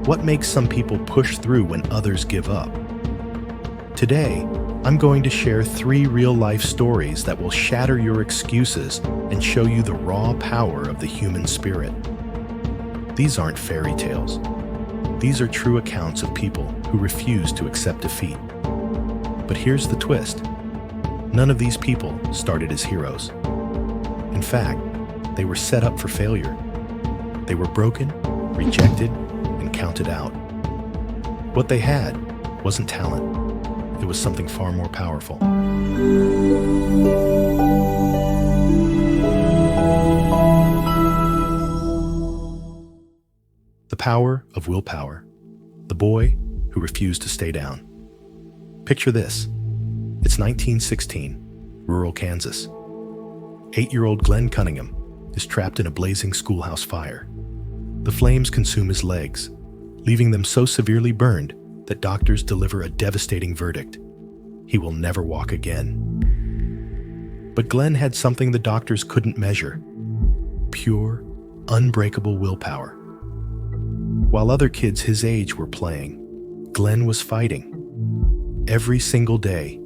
What makes some people push through when others give up? Today, I'm going to share 3 real-life stories that will shatter your excuses and show you the raw power of the human spirit. These aren't fairy tales. These are true accounts of people who refuse to accept defeat. But here's the twist. None of these people started as heroes. In fact, they were set up for failure. They were broken, rejected, and counted out. What they had wasn't talent. It was something far more powerful. The power of willpower. The boy who refused to stay down. Picture this. It's 1916, rural Kansas. 8-year-old Glenn Cunningham is trapped in a blazing schoolhouse fire. The flames consume his legs, leaving them so severely burned that doctors deliver a devastating verdict. He will never walk again. But Glenn had something the doctors couldn't measure. Pure, unbreakable willpower. While other kids his age were playing, Glenn was fighting. Every single day,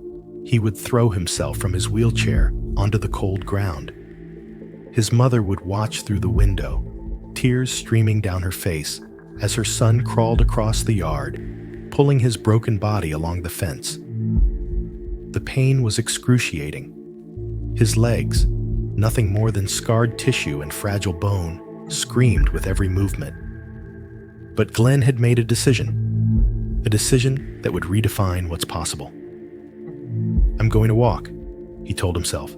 he would throw himself from his wheelchair onto the cold ground. His mother would watch through the window, tears streaming down her face as her son crawled across the yard, pulling his broken body along the fence. The pain was excruciating. His legs, nothing more than scarred tissue and fragile bone, screamed with every movement. But Glenn had made a decision that would redefine what's possible. I'm going to walk, he told himself.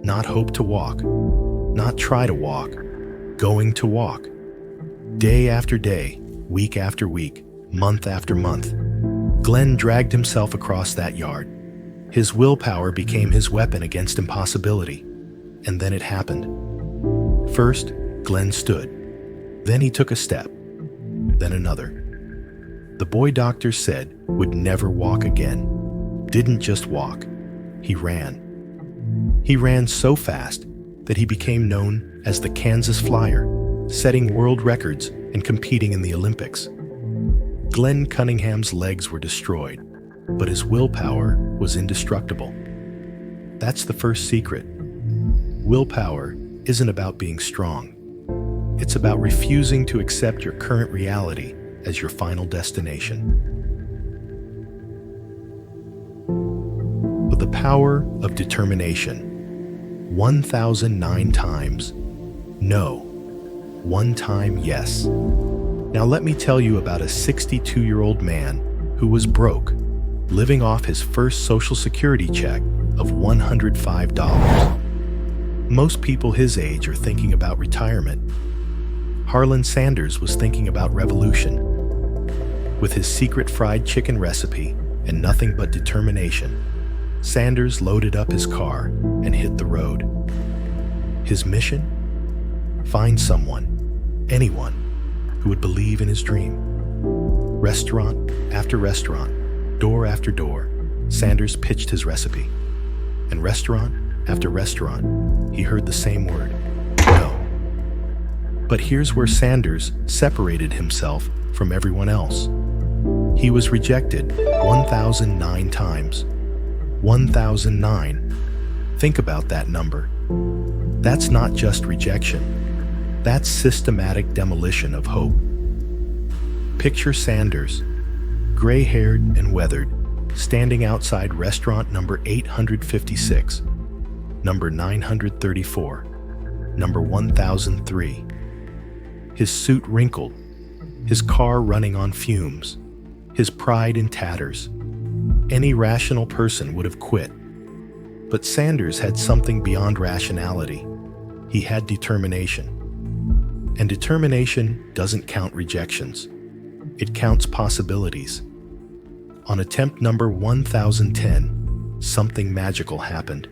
Not hope to walk, not try to walk, going to walk. Day after day, week after week, month after month, Glenn dragged himself across that yard. His willpower became his weapon against impossibility. And then it happened. First, Glenn stood. Then he took a step. Then another. The boy doctors said would never walk again. Didn't just walk. He ran. He ran so fast that he became known as the Kansas Flyer, setting world records and competing in the Olympics. Glenn Cunningham's legs were destroyed, but his willpower was indestructible. That's the first secret. Willpower isn't about being strong. It's about refusing to accept your current reality as your final destination. But the power of determination. 1,009 times no. 1 time yes. Now let me tell you about a 62-year-old man who was broke, living off his first Social Security check of $105. Most people his age are thinking about retirement. Harlan Sanders was thinking about revolution. With his secret fried chicken recipe and nothing but determination, Sanders loaded up his car and hit the road. His mission? Find someone, anyone, who would believe in his dream. Restaurant after restaurant, door after door, Sanders pitched his recipe. And restaurant after restaurant, he heard the same word, no. But here's where Sanders separated himself from everyone else. He was rejected 1,009 times. 1,009. Think about that number. That's not just rejection. That's systematic demolition of hope. Picture Sanders, gray-haired and weathered, standing outside restaurant number 856, number 934, number 1003. His suit wrinkled, his car running on fumes, his pride in tatters. Any rational person would have quit. But Sanders had something beyond rationality. He had determination. And determination doesn't count rejections. It counts possibilities. On attempt number 1010, something magical happened.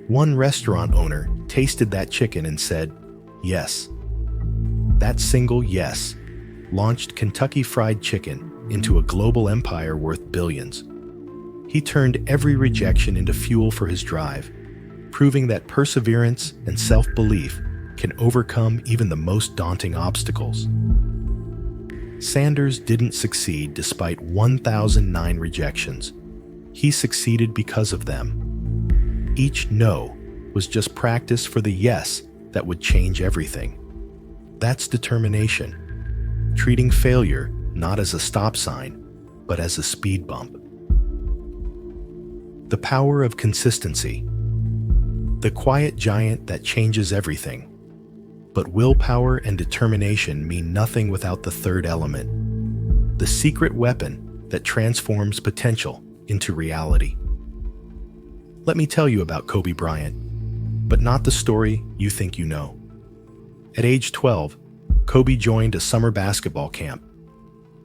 One restaurant owner tasted that chicken and said, yes. That single yes launched Kentucky Fried Chicken into a global empire worth billions. He turned every rejection into fuel for his drive, proving that perseverance and self-belief can overcome even the most daunting obstacles. Sanders didn't succeed despite 1,009 rejections. He succeeded because of them. Each no was just practice for the yes that would change everything. That's determination, treating failure not as a stop sign, but as a speed bump. The power of consistency. The quiet giant that changes everything. But willpower and determination mean nothing without the third element, the secret weapon that transforms potential into reality. Let me tell you about Kobe Bryant, but not the story you think you know. At age 12, Kobe joined a summer basketball camp.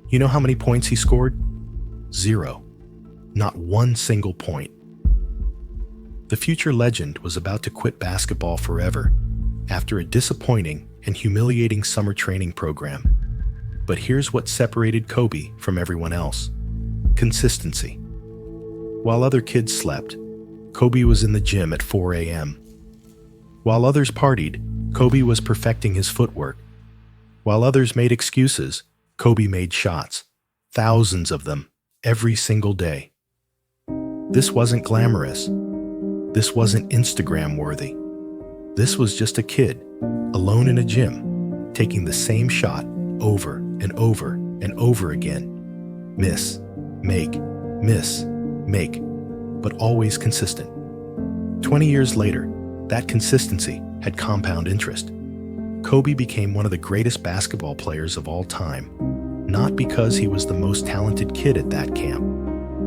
You know how many points he scored? 0. Not one single point. The future legend was about to quit basketball forever after a disappointing and humiliating summer training program. But here's what separated Kobe from everyone else: consistency. While other kids slept, Kobe was in the gym at 4 a.m. While others partied, Kobe was perfecting his footwork. While others made excuses, Kobe made shots, thousands of them, every single day. This wasn't glamorous. This wasn't Instagram-worthy. This was just a kid, alone in a gym, taking the same shot over and over and over again. Miss, make, miss, make, but always consistent. 20 years later, that consistency had compound interest. Kobe became one of the greatest basketball players of all time, not because he was the most talented kid at that camp,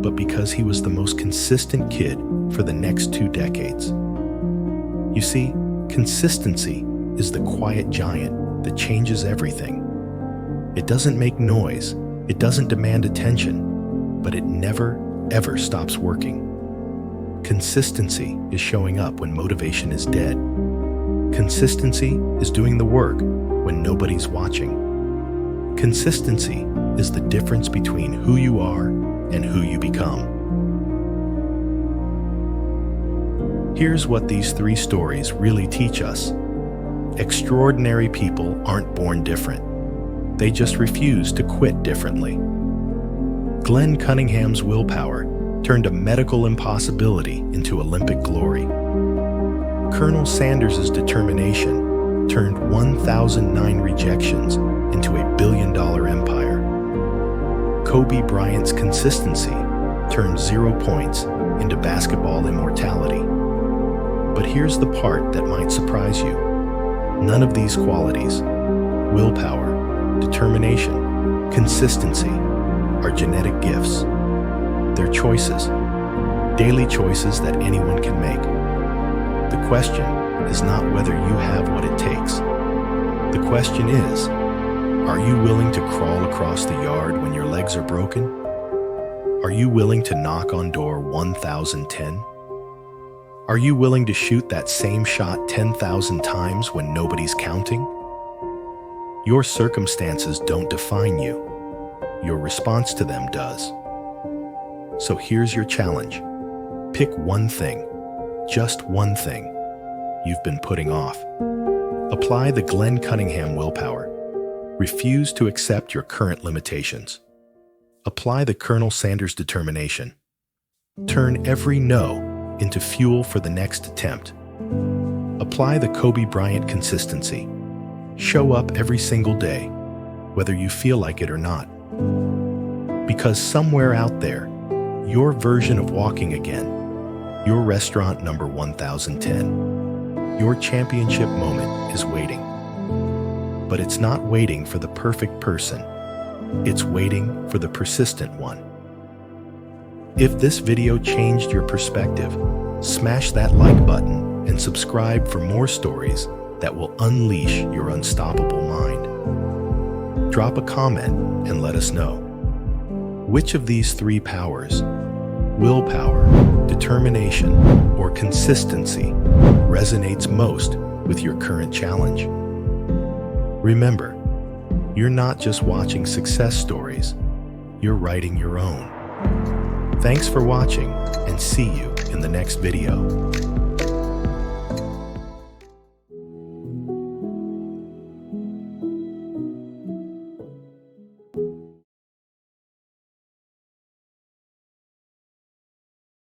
but because he was the most consistent kid for the next 2 decades. You see, consistency is the quiet giant that changes everything. It doesn't make noise, it doesn't demand attention, but it never, ever stops working. Consistency is showing up when motivation is dead. Consistency is doing the work when nobody's watching. Consistency is the difference between who you are and who you become. Here's what these 3 stories really teach us. Extraordinary people aren't born different. They just refuse to quit differently. Cunningham's willpower turned a medical impossibility into Olympic glory. Colonel Sanders' determination turned 1,009 rejections into a billion-dollar empire. Kobe Bryant's consistency turned 0 points into basketball immortality. But here's the part that might surprise you. None of these qualities, willpower, determination, consistency, are genetic gifts. They're choices, daily choices that anyone can make. The question is not whether you have what it takes. The question is, are you willing to crawl across the yard when your legs are broken? Are you willing to knock on door 1010? Are you willing to shoot that same shot 10,000 times when nobody's counting? Your circumstances don't define you. Your response to them does. So here's your challenge. Pick one thing, just one thing, you've been putting off. Apply the Cunningham willpower. Refuse to accept your current limitations. Apply the Colonel Sanders determination. Turn every no into fuel for the next attempt. Apply the Kobe Bryant consistency. Show up every single day, whether you feel like it or not. Because somewhere out there, your version of walking again, your restaurant number 1010, your championship moment is waiting. But it's not waiting for the perfect person. It's waiting for the persistent one. If this video changed your perspective, smash that like button and subscribe for more stories that will unleash your unstoppable mind. Drop a comment and let us know. Which of these 3 powers, willpower, determination, or consistency, resonates most with your current challenge? Remember, you're not just watching success stories, you're writing your own. Thanks for watching, and see you in the next video.